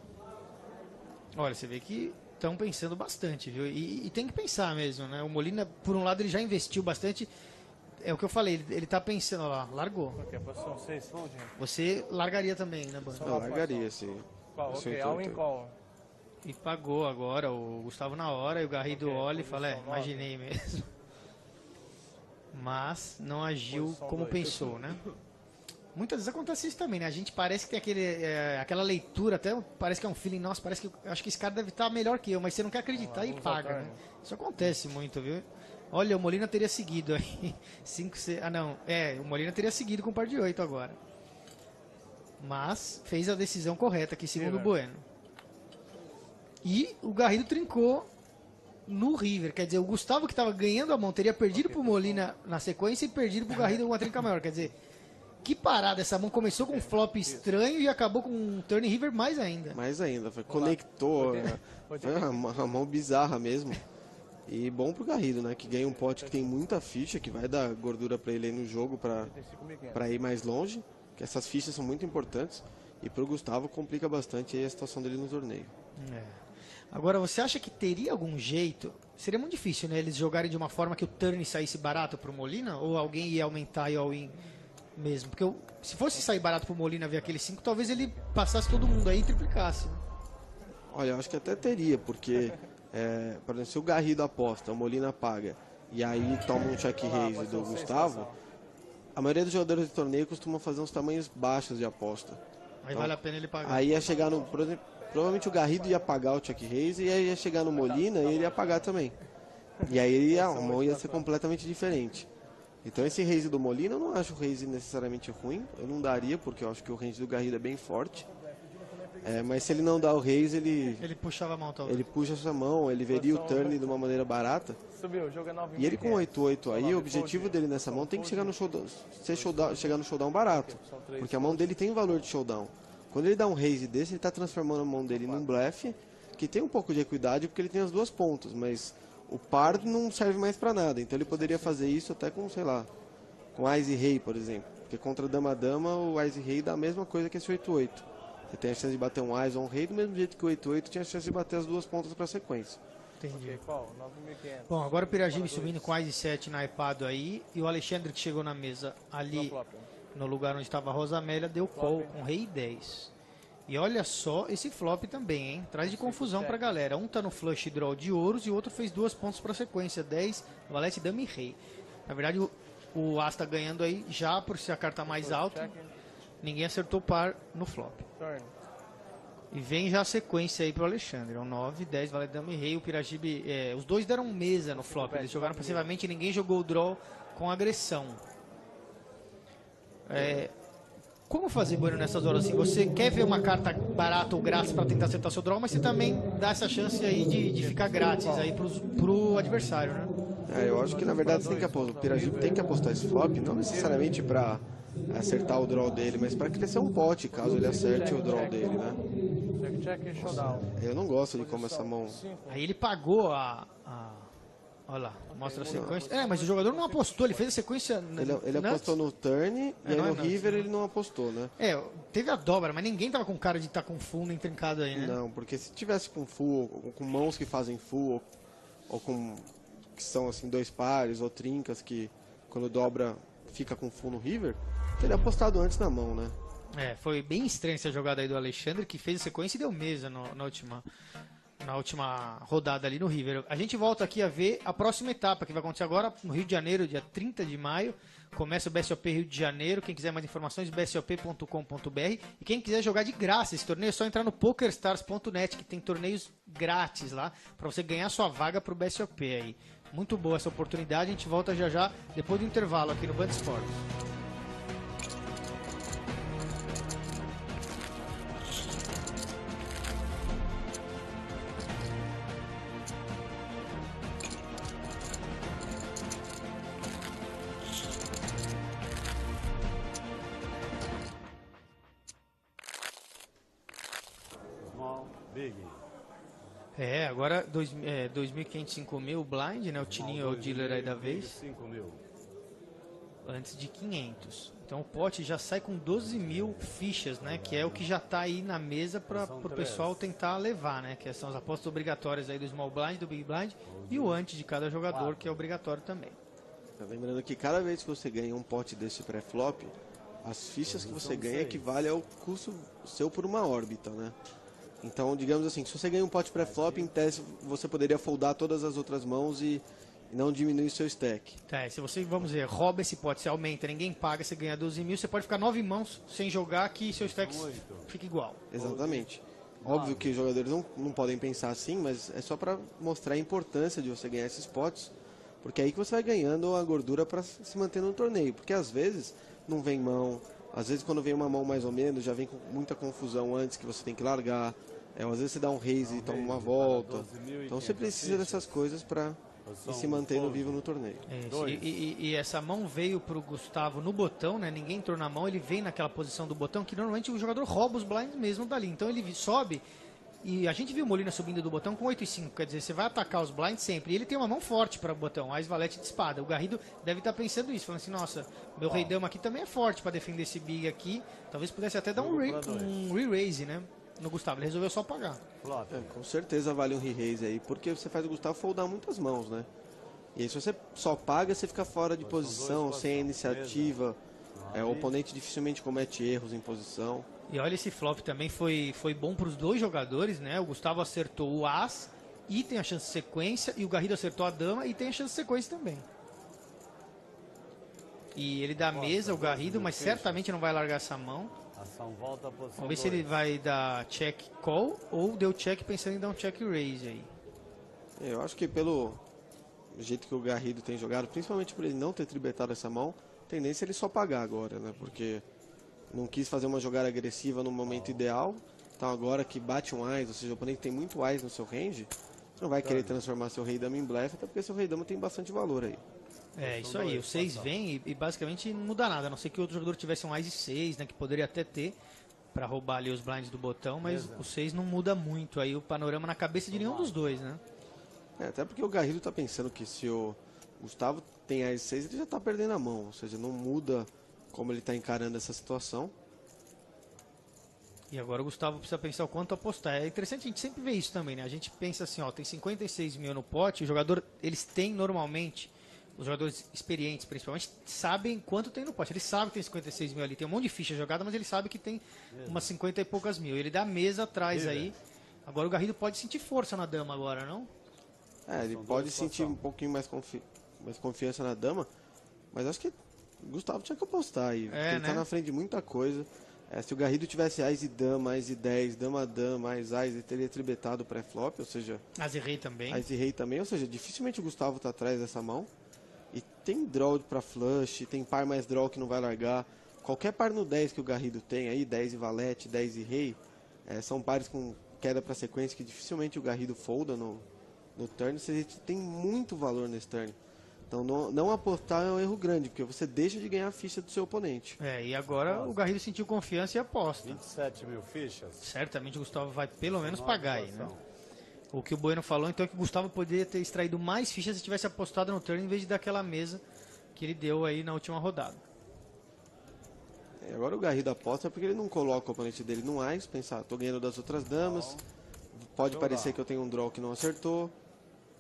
Olha, você vê que estão pensando bastante, viu? E tem que pensar mesmo, né? O Molina, por um lado, ele já investiu bastante. É o que eu falei, ele tá pensando, olha lá, largou. Ok, posição 6, folding. Você largaria também, né, Bando? Eu largaria, sim. Qual? Ok, all-in call. E pagou agora, o Gustavo na hora, e o Garrido olha e fala, imaginei mesmo. Mas não agiu Posição como 2. pensou, né? Muitas vezes acontece isso também, né? A gente parece que tem aquela leitura, até parece que é um feeling, nossa, parece que eu acho que esse cara deve estar melhor que eu, mas você não quer acreditar e paga, né? Isso acontece muito, viu? Olha, o Molina teria seguido aí. 5, 6, o Molina teria seguido com o par de 8 agora. Mas fez a decisão correta aqui, segundo o Bueno. E o Garrido trincou no River. Quer dizer, o Gustavo, que estava ganhando a mão, teria perdido pro Molina na sequência e perdido pro Garrido uma trinca maior. Quer dizer, que parada. Essa mão começou com um flop estranho e acabou com um turn River mais ainda. Mais ainda, conectou. Foi uma mão bizarra mesmo. E bom pro Garrido, né? Que ganha um pote que tem muita ficha, que vai dar gordura pra ele aí no jogo pra ir mais longe. Que essas fichas são muito importantes. E pro Gustavo complica bastante aí a situação dele no torneio. Agora, você acha que teria algum jeito? Seria muito difícil, né? Eles jogarem de uma forma que o turn saísse barato pro Molina? Ou alguém ia aumentar e all-in mesmo? Porque se fosse sair barato pro Molina ver aquele 5, talvez ele passasse todo mundo aí e triplicasse. Né? Olha, eu acho que até teria, porque... por exemplo, se o Garrido aposta, o Molina paga, e aí toma um check raise do Gustavo, a maioria dos jogadores de torneio costuma fazer uns tamanhos baixos de aposta. Aí então, vale a pena ele pagar. Aí ia chegar no... Por exemplo, provavelmente o Garrido ia pagar o check raise, e aí ia chegar no Molina e ele ia pagar também. E aí a mão ia ser completamente diferente. Então esse raise do Molina, eu não acho o raise necessariamente ruim, eu não daria, porque eu acho que o range do Garrido é bem forte. Mas se ele não dá o raise, ele puxava a mão, talvez. Ele puxa essa mão, ele veria o turn de uma maneira barata. Subiu, jogo é 9. E ele com 8-8 aí, o objetivo dele nessa mão tem que chegar no showdown, chegar no showdown barato. Porque a mão dele tem valor de showdown. Quando ele dá um raise desse, ele está transformando a mão dele num blefe, que tem um pouco de equidade, porque ele tem as duas pontas, mas o par não serve mais para nada. Então ele poderia fazer isso até com, sei lá, com Ice Rei, por exemplo. Porque contra Dama-Dama, o Ice Rei dá a mesma coisa que esse 8-8. Você tem a chance de bater um Ice ou um Rei, do mesmo jeito que o 8-8 tinha a chance de bater as duas pontas para sequência. Entendi. Qual? 9.500. Bom, agora o Piragibe subindo com Ice 7 naipado aí, e o Alexandre que chegou na mesa ali no lugar onde estava a Rosa Amélia, deu call com Rei 10. E olha só esse flop também, hein? Traz de confusão pra galera. Um tá no flush draw de ouros e o outro fez 2 pontos pra sequência. 10, Valete, Dama e Rei. Na verdade, o As tá ganhando aí já por ser a carta mais alta. Ninguém acertou par no flop. E vem já a sequência aí pro Alexandre. 9, 10, Valete, Dama e Rei. O Piragibe, os dois deram mesa no flop. Eles jogaram passivamente e ninguém jogou o draw com agressão. Como fazer, Bueno, nessas horas assim? Você quer ver uma carta barata ou grátis para tentar acertar seu draw, mas você também dá essa chance aí de ficar grátis aí pro adversário, né? Eu acho que na verdade você tem que apostar. O Piragibe tem que apostar esse flop, não necessariamente para acertar o draw dele, mas para crescer um pote, caso ele acerte o draw dele, né? Check, showdown. Eu não gosto de como essa mão... Aí ele pagou olha lá, mostra a sequência. Mas o jogador não apostou, ele fez a sequência... Ele apostou no turn e aí no river ele não apostou, né? Teve a dobra, mas ninguém tava com cara de estar com full nem trincado aí, né? Não, porque se tivesse com full, ou com mãos que fazem full, ou com... que são assim 2 pares, ou trincas que quando dobra, fica com full no river, teria apostado antes na mão, né? Foi bem estranha essa jogada aí do Alexandre, que fez a sequência e deu mesa na última rodada ali no river. A gente volta aqui a ver a próxima etapa, que vai acontecer agora no Rio de Janeiro, dia 30 de maio. Começa o BSOP Rio de Janeiro. Quem quiser mais informações, bsop.com.br. E quem quiser jogar de graça esse torneio, é só entrar no pokerstars.net, que tem torneios grátis lá, para você ganhar sua vaga pro BSOP aí. Muito boa essa oportunidade. A gente volta já já, depois do intervalo aqui no Band Esportes. Agora 2.500, 5.000 blind, né? O Tininho é o dealer aí da vez. Antes de 500. Então o pote já sai com 12.000 fichas, né? Que é o que já está aí na mesa para o pessoal tentar levar, né? Que são as apostas obrigatórias aí do Small Blind, do Big Blind e o ante de cada jogador, que é obrigatório também. Lembrando que cada vez que você ganha um pote desse pré-flop, as fichas que você ganha equivale ao custo seu por uma órbita, né? Então, digamos assim, se você ganha um pote pré-flop, em tese você poderia foldar todas as outras mãos e não diminuir seu stack. Se você, vamos dizer, rouba esse pote, você aumenta, ninguém paga, você ganha 12.000, você pode ficar 9 mãos sem jogar que seu stack fica igual. Exatamente. Óbvio que os jogadores não podem pensar assim, mas é só para mostrar a importância de você ganhar esses potes, porque é aí que você vai ganhando a gordura para se manter no torneio. Porque às vezes não vem mão, às vezes quando vem uma mão mais ou menos, já vem com muita confusão antes que você tem que largar. Às vezes você dá um raise e toma uma volta. Então você precisa dessas coisas para se manter vivo no torneio. E essa mão veio para o Gustavo no botão, né? Ninguém entrou na mão, ele vem naquela posição do botão, que normalmente o jogador rouba os blinds mesmo dali. Então ele sobe, e a gente viu o Molina subindo do botão com 8,5, quer dizer, você vai atacar os blinds sempre. E ele tem uma mão forte para o botão, Ás Valete de espada. O Garrido deve estar pensando isso, falando assim, nossa, meu rei dama aqui também é forte para defender esse big aqui. Talvez pudesse até dar um re-raise, né? No Gustavo, ele resolveu só pagar. Com certeza vale um re-raise aí, porque você faz o Gustavo foldar muitas mãos, né? E aí se você só paga, você fica fora de posição, sem a iniciativa. O oponente dificilmente comete erros em posição. E olha, esse flop também foi bom para os dois jogadores, né? O Gustavo acertou o As e tem a chance de sequência, e o Garrido acertou a Dama e tem a chance de sequência também. E ele dá a mesa, o Garrido, mas certamente não vai largar essa mão. Vamos ver se ele vai dar check call ou deu check pensando em dar um check raise aí. Eu acho que pelo jeito que o Garrido tem jogado, principalmente por ele não ter tribetado essa mão, a tendência é ele só pagar agora, né? Porque não quis fazer uma jogada agressiva no momento ideal. Então agora que bate um Ás, ou seja, o oponente tem muito Ás no seu range, você não vai querer transformar seu rei dama em blefe, até porque seu rei dama tem bastante valor aí. Isso aí, o 6 vem e basicamente não muda nada, a não ser que o outro jogador tivesse um Ás e 6, né, que poderia até ter para roubar ali os blinds do botão, mas o 6 não muda muito aí o panorama na cabeça de nenhum dos dois, né? Até porque o Garrido tá pensando que se o Gustavo tem Ás 6, ele já tá perdendo a mão, ou seja, não muda como ele tá encarando essa situação. E agora o Gustavo precisa pensar o quanto apostar. É interessante, a gente sempre vê isso também, né? A gente pensa assim, tem 56.000 no pote, o jogador, eles têm normalmente, os jogadores experientes principalmente, sabem quanto tem no pote. Ele sabe que tem 56.000 ali, tem um monte de ficha jogada, mas ele sabe que tem umas 50 e poucas mil. Ele dá a mesa atrás aí. Agora o Garrido pode sentir força na dama agora, não? Ele pode sentir um pouquinho mais confiança na dama, mas acho que o Gustavo tinha que apostar aí. Ele tá na frente de muita coisa. Se o Garrido tivesse Ás e Dama, Ás e 10, Dama, Dama, Ás, ele teria tribetado pré-flop, ou seja... Ás e Rei também. Ás e Rei também, ou seja, dificilmente o Gustavo tá atrás dessa mão. E tem draw para flush, tem par mais draw que não vai largar. Qualquer par no 10 que o Garrido tem aí, 10 e valete, 10 e rei, são pares com queda para sequência que dificilmente o Garrido folda no turn. Ou seja, tem muito valor nesse turn. Então não apostar é um erro grande, porque você deixa de ganhar a ficha do seu oponente. E agora o Garrido sentiu confiança e aposta. 27.000 fichas. Certamente o Gustavo vai pelo menos pagar aí, né? O que o Bueno falou, então, é que o Gustavo poderia ter extraído mais fichas se tivesse apostado no turn, em vez de dar aquela mesa que ele deu aí na última rodada. Agora o Garrido aposta porque ele não coloca o oponente dele no Ás, pensar, tô ganhando das outras damas, pode parecer que eu tenho um draw que não acertou.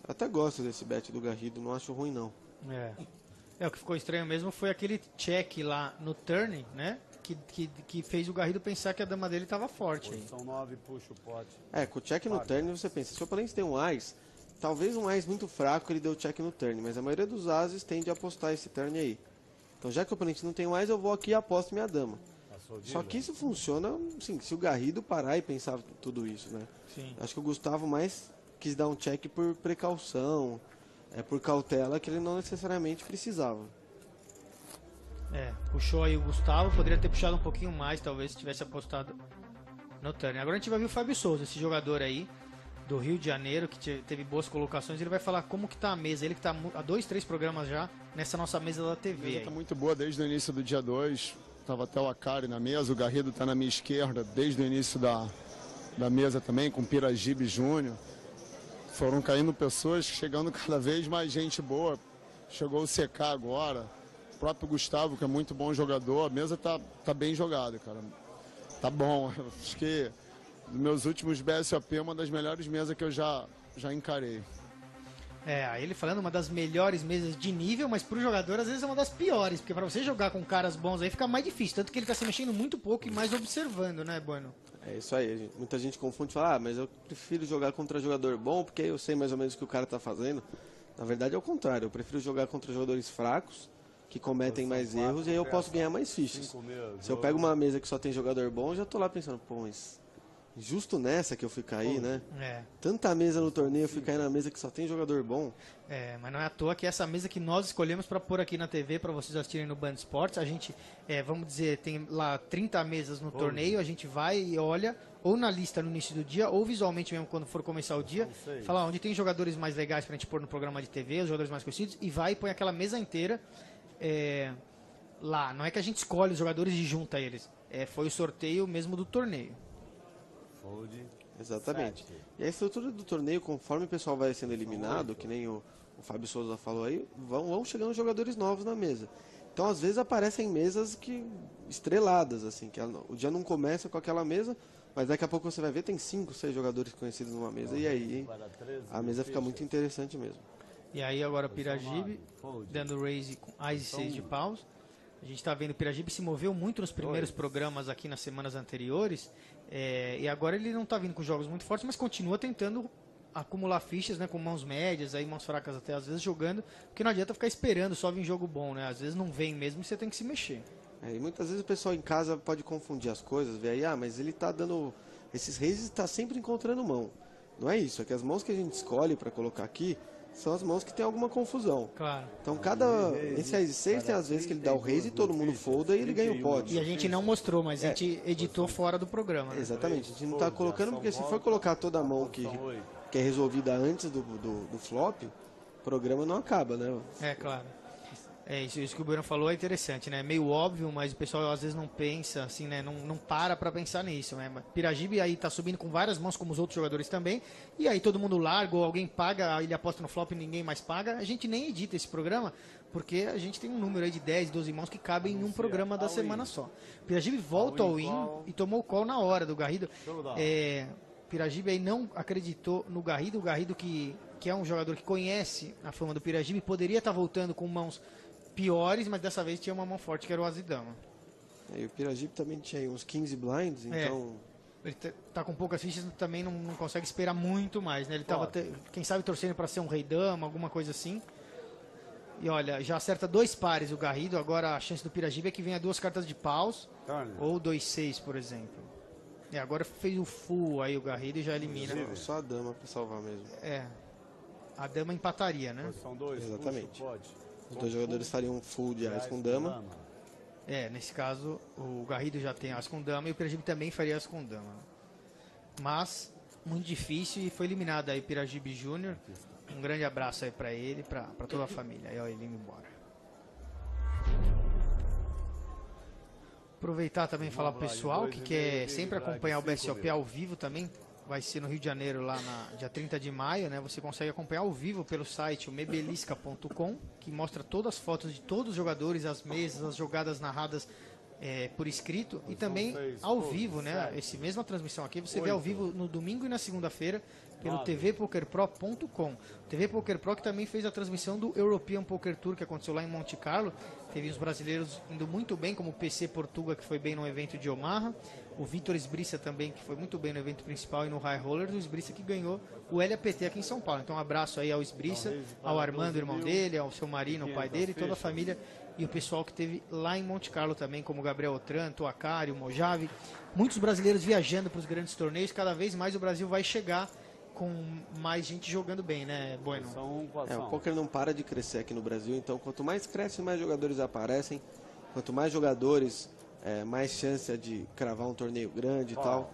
Até gosto desse bet do Garrido, não acho ruim não. O que ficou estranho mesmo foi aquele check lá no turn, né? Que fez o Garrido pensar que a dama dele estava forte. Posição 9, puxa o pote. Com o check no turn você pensa, se o oponente tem um Ás, talvez um Ás muito fraco ele deu check no turn, mas a maioria dos Ases tende a apostar esse turn aí. Então já que o oponente não tem um Ás, eu vou aqui e aposto minha dama. Só que isso funciona, sim, se o Garrido parar e pensar tudo isso, né? Sim. Acho que o Gustavo mais quis dar um check por precaução, por cautela, que ele não necessariamente precisava. Puxou aí o Gustavo, poderia ter puxado um pouquinho mais, talvez, se tivesse apostado no turn. Agora a gente vai ver o Fábio Souza, esse jogador aí do Rio de Janeiro, que teve boas colocações. Ele vai falar como que tá a mesa, ele que tá há 2, 3 programas já nessa nossa mesa da TV. A mesa aí. tá muito boa desde o início do dia 2, tava até o Akari na mesa, o Garrido tá na minha esquerda desde o início da mesa também, com o Piragibe Júnior. Foram caindo pessoas, chegando cada vez mais gente boa. Chegou o CK agora, o próprio Gustavo, que é muito bom jogador. A mesa tá bem jogada, cara. Tá bom. Acho que dos meus últimos BSOP é uma das melhores mesas que eu já encarei. Aí ele falando uma das melhores mesas de nível, mas pro jogador às vezes é uma das piores, porque pra você jogar com caras bons aí fica mais difícil, tanto que ele tá se mexendo muito pouco e mais observando, né, Bueno? É isso aí, muita gente confunde e fala, mas eu prefiro jogar contra jogador bom, porque aí eu sei mais ou menos o que o cara tá fazendo. Na verdade é o contrário, eu prefiro jogar contra jogadores fracos, que cometem mais erros, e aí eu posso ganhar mais fichas. Se eu pego uma mesa que só tem jogador bom, eu já tô lá pensando, pô, mas justo nessa que eu fui cair, né? Tanta mesa no torneio, eu fui cair na mesa que só tem jogador bom. Mas não é à toa que essa mesa que nós escolhemos para pôr aqui na TV, para vocês assistirem no Band Esportes, a gente, vamos dizer, tem lá 30 mesas no torneio, a gente vai e olha, ou na lista no início do dia, ou visualmente mesmo quando for começar o dia, fala onde tem jogadores mais legais pra gente pôr no programa de TV, os jogadores mais conhecidos, e vai e põe aquela mesa inteira lá. Não é que a gente escolhe os jogadores e junta eles, foi o sorteio mesmo do torneio. Exatamente. E a estrutura do torneio, conforme o pessoal vai sendo eliminado, que nem o Fábio Souza falou aí, vão chegando jogadores novos na mesa. Então, às vezes, aparecem mesas estreladas, assim, que o dia não começa com aquela mesa, mas daqui a pouco você vai ver, tem 5, 6 jogadores conhecidos numa mesa, e aí a mesa fica muito interessante mesmo. E aí agora o Piragibe dando raise com Ás e 6 de paus. A gente está vendo o Piragibe se moveu muito nos primeiros programas aqui nas semanas anteriores, e agora ele não está vindo com jogos muito fortes, mas continua tentando acumular fichas, né, com mãos médias, aí mãos fracas até às vezes jogando, porque não adianta ficar esperando só vir jogo bom, né? Às vezes não vem mesmo e você tem que se mexer. E muitas vezes o pessoal em casa pode confundir as coisas, ver aí, mas ele está dando, esses raises está sempre encontrando mão. Não é isso, é que as mãos que a gente escolhe para colocar aqui são as mãos que tem alguma confusão. Claro. Então esse Ás 6 tem às vezes que ele dá o raise e todo mundo folda e ele ganha o pote. E a gente não mostrou, mas a gente editou fora do programa. Né? Exatamente, a gente não está colocando, porque se for colocar toda a mão que é resolvida antes do flop, o programa não acaba, né? Claro. Isso que o Bueno falou é interessante, né? Meio óbvio, mas o pessoal às vezes não pensa, assim, né? Não para pensar nisso, né? Piragibe aí tá subindo com várias mãos, como os outros jogadores também, e aí todo mundo larga, ou alguém paga, ele aposta no flop e ninguém mais paga. A gente nem edita esse programa, porque a gente tem um número aí de 10, 12 mãos que cabem em um programa da semana só. Piragibe volta ao win e tomou o call na hora do Garrido. Piragibe aí não acreditou no Garrido, o Garrido que é um jogador que conhece a fama do Piragibe, poderia estar voltando com mãos piores, mas dessa vez tinha uma mão forte que era o As e Dama. E o Piragibe também tinha uns 15 blinds, então... Ele tá com poucas fichas, também não consegue esperar muito mais, né? Ele tava, quem sabe, torcendo para ser um Rei Dama, alguma coisa assim. E olha, já acerta 2 pares o Garrido, agora a chance do Piragibe é que venha 2 cartas de paus, ou 2-6, por exemplo. Agora fez o full aí o Garrido e já elimina. Só a Dama para salvar mesmo. A Dama empataria, né? São 2, exatamente. Os 2 jogadores fariam um full de Ás com Dama. Nesse caso, o Garrido já tem As com Dama e o Piragibe também faria As com Dama. Mas, muito difícil, e foi eliminado aí o Piragibe Júnior. Um grande abraço aí pra ele, pra toda a família. Aí, ó, ele indo embora. Aproveitar também e falar pro pessoal que quer sempre acompanhar o BSOP ao vivo também. Vai ser no Rio de Janeiro, lá na dia 30 de maio, né? Você consegue acompanhar ao vivo pelo site mebelisca.com, que mostra todas as fotos de todos os jogadores, as mesas, as jogadas narradas por escrito, e também ao vivo, né? Essa mesma transmissão aqui você vê ao vivo no domingo e na segunda-feira, pelo tvpokerpro.com. TV Poker Pro que também fez a transmissão do European Poker Tour que aconteceu lá em Monte Carlo. Teve os brasileiros indo muito bem, como o PC Portuga, que foi bem no evento de Omaha. O Vitor Esbriça também, que foi muito bem no evento principal e no High Rollers. O Esbriça que ganhou o LAPT aqui em São Paulo. Então um abraço aí ao Esbriça, ao Armando, irmão dele, ao seu Marino, o pai dele, toda a família e o pessoal que teve lá em Monte Carlo também, como o Gabriel Otranto, o Akari, o Mojave. Muitos brasileiros viajando para os grandes torneios. Cada vez mais o Brasil vai chegar com mais gente jogando bem, né, Bueno? O poker não para de crescer aqui no Brasil, então quanto mais cresce, mais jogadores aparecem. Quanto mais jogadores, mais chance de cravar um torneio grande e tal.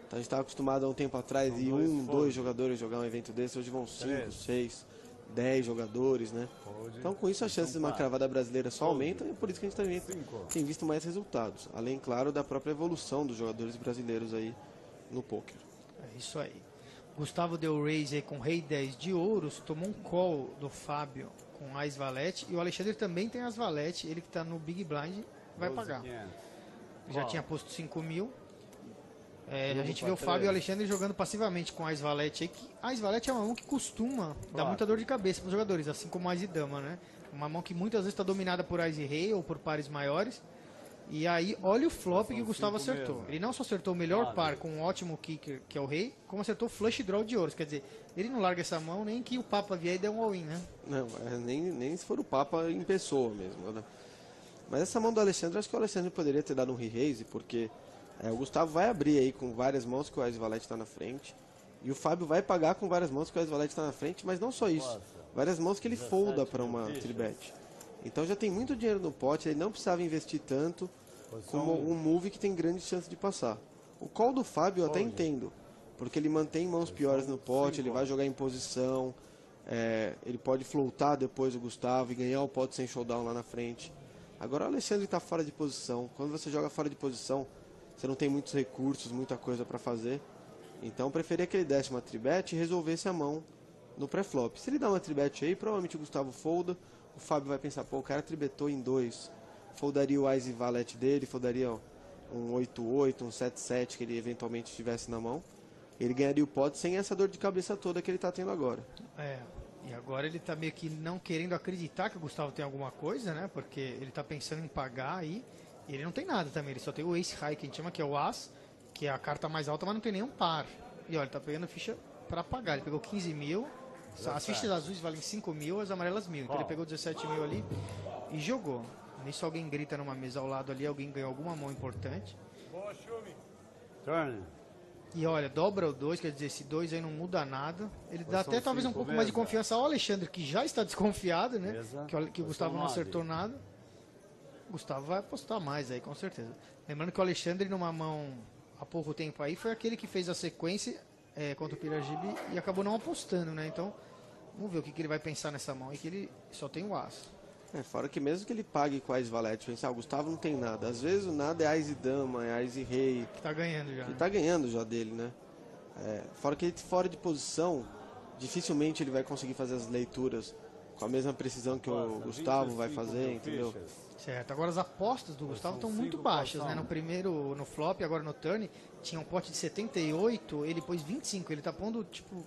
Então a gente estava acostumado há um tempo atrás de 1, 2 jogadores jogar um evento desse, hoje vão 5, 6, 10 jogadores, né? Então com isso a chance de uma cravada brasileira só aumenta e por isso que a gente também tem visto mais resultados. Além, claro, da própria evolução dos jogadores brasileiros aí no poker. É isso aí. Gustavo Del Reis aí com Rei 10 de ouros, tomou um call do Fábio com Ás Valete e o Alexandre também tem As Valete, ele que está no Big Blind vai pagar. Já tinha posto 5 mil. A gente vê o Fábio e o Alexandre jogando passivamente com Ás Valete aí, que Ás Valete é uma mão que costuma dar muita dor de cabeça para os jogadores, assim como Ás e Dama, né? Uma mão que muitas vezes está dominada por Ás e Rei ou por pares maiores. E aí, olha o flop que o Gustavo acertou. Ele não só acertou o melhor par com um ótimo kicker, que é o Rei, como acertou o flush draw de ouros. Quer dizer, ele não larga essa mão nem que o Papa vier e der um all-in, né? Não, nem se for o Papa em pessoa mesmo, né? Mas essa mão do Alexandre, acho que o Alexandre poderia ter dado um re-raise, porque o Gustavo vai abrir aí com várias mãos que o Ás Valete está na frente. E o Fábio vai pagar com várias mãos que o Ás Valete está na frente, mas não só isso. Várias mãos que ele folda para uma tribet. Então já tem muito dinheiro no pote, ele não precisava investir tanto como um move que tem grande chance de passar. O call do Fábio eu até entendo, porque ele mantém mãos piores no pote, ele vai jogar em posição, ele pode floatar depois o Gustavo e ganhar o pote sem showdown lá na frente. Agora o Alexandre está fora de posição. Quando você joga fora de posição, você não tem muitos recursos, muita coisa para fazer. Então eu preferia que ele desse uma tribet e resolvesse a mão no pré-flop. Se ele dá uma tribet aí, provavelmente o Gustavo folda. O Fábio vai pensar, pô, o cara tribetou em 2. Foldaria o Ás e Valete dele, foldaria um 8-8, um 7-7 que ele eventualmente tivesse na mão. Ele ganharia o pote sem essa dor de cabeça toda que ele está tendo agora. E agora ele está meio que não querendo acreditar que o Gustavo tem alguma coisa, né? Porque ele está pensando em pagar aí. E ele não tem nada também, ele só tem o Ace High, que a gente chama que é o As, que é a carta mais alta, mas não tem nenhum par. E olha, ele tá pegando ficha para pagar. Ele pegou 15 mil, as fichas azuis valem 5 mil, as amarelas 1.000. Então ele pegou 17 mil ali e jogou. Nisso alguém grita numa mesa ao lado ali, alguém ganhou alguma mão importante. Boa, Chumi. Turn. E olha, dobra o 2, quer dizer, esse 2 aí não muda nada. Ele dá até talvez um pouco mais de confiança ao Alexandre, que já está desconfiado, né? Que o Gustavo não acertou nada. O Gustavo vai apostar mais aí, com certeza. Lembrando que o Alexandre, numa mão há pouco tempo aí, foi aquele que fez a sequência contra o Piragibe e acabou não apostando, né? Então, vamos ver o que ele vai pensar nessa mão aí, que ele só tem o As. Fora que mesmo que ele pague com Ás Valete, pensar, o Gustavo não tem nada. Às vezes o nada é Ás e Dama, é Ás e Rei. Que tá ganhando já. Ele tá ganhando já dele, né? Fora que ele fora de posição, dificilmente ele vai conseguir fazer as leituras com a mesma precisão que o Gustavo vai fazer, entendeu? Certo, agora as apostas do Gustavo estão muito baixas, né? No primeiro, no flop, agora no turn, tinha um pote de 78, ele pôs 25, ele tá pondo tipo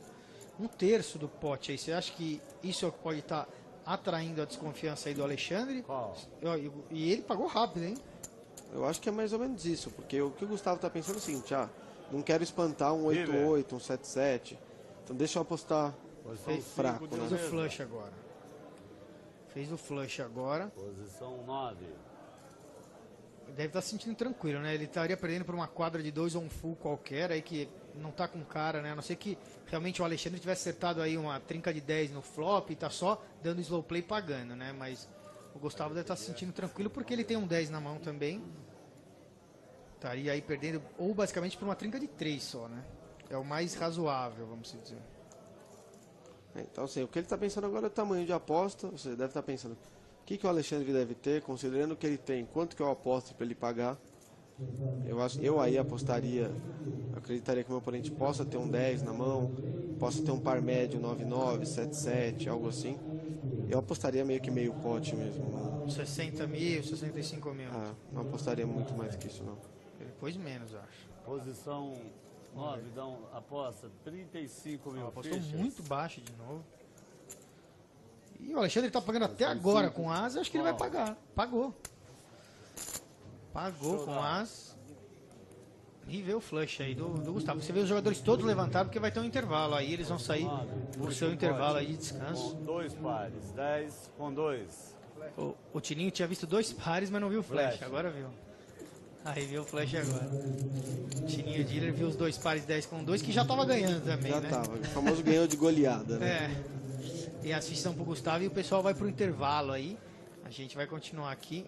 um terço do pote aí. Você acha que isso é o que pode estar atraindo a desconfiança aí do Alexandre? E ele pagou rápido, hein? Eu acho que é mais ou menos isso, porque o que o Gustavo tá pensando é o seguinte, não quero espantar um 8-8, um 7-7, então deixa eu apostar fraco, né? Fez o flush agora. Fez o flush agora. Posição 9. Deve estar se sentindo tranquilo, né? Ele estaria perdendo por uma quadra de 2 ou um full qualquer, aí que não tá com cara, né? A não ser que realmente o Alexandre tivesse acertado aí uma trinca de 10 no flop e tá só dando slow play pagando, né? Mas o Gustavo deve estar se sentindo tranquilo porque ele tem um 10 na mão também. Estaria aí perdendo, ou basicamente por uma trinca de 3 só, né? É o mais razoável, vamos dizer. Então, assim, o que ele está pensando agora é o tamanho de aposta. Você deve estar pensando, o que o Alexandre deve ter, considerando o que ele tem, quanto que eu aposto para ele pagar. Eu aí apostaria, acreditaria que o meu oponente possa ter um 10 na mão, possa ter um par médio 9-9, 7-7, algo assim. Eu apostaria meio que meio pote mesmo. 60 mil, 65 mil. Não apostaria muito mais que isso, não. Ele pôs menos, acho. Posição 9, dá aposta 35 mil Apostou fichas. muito baixo de novo. E o Alexandre tá pagando até agora com as, acho que ele vai pagar. Pagou. Pagou com as. E vê o flush aí do Gustavo. Você vê os jogadores todos levantados porque vai ter um intervalo. Aí eles vão sair pro seu intervalo aí de descanso. Com 2 pares, 10 com 2. O Tininho tinha visto 2 pares, mas não viu o flash. Flash. Agora viu. Aí viu o flash agora. O Tininho Dealer viu os 2 pares 10 com 2, que já tava ganhando também, Já né? tava. O famoso ganhou de goleada, né? É. E as fichas são pro Gustavo e o pessoal vai pro intervalo aí. A gente vai continuar aqui.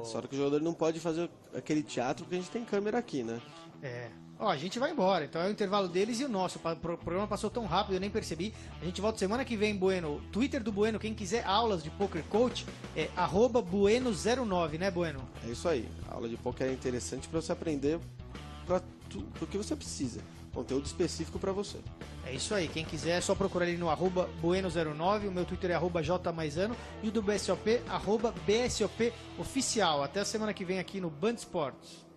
Só que o jogador não pode fazer aquele teatro porque a gente tem câmera aqui, né? É. Ó, a gente vai embora. Então é o intervalo deles e o nosso. O programa passou tão rápido, eu nem percebi. A gente volta semana que vem, Bueno. Twitter do Bueno, quem quiser aulas de Poker Coach, é @Bueno09, né, Bueno? É isso aí. A aula de poker é interessante para você aprender pro que você precisa. Conteúdo específico para você. É isso aí. Quem quiser é só procurar ali no @Bueno09. O meu Twitter é @JMaisano. E o do BSOP, @BSOP Oficial. Até a semana que vem aqui no Band Esportes.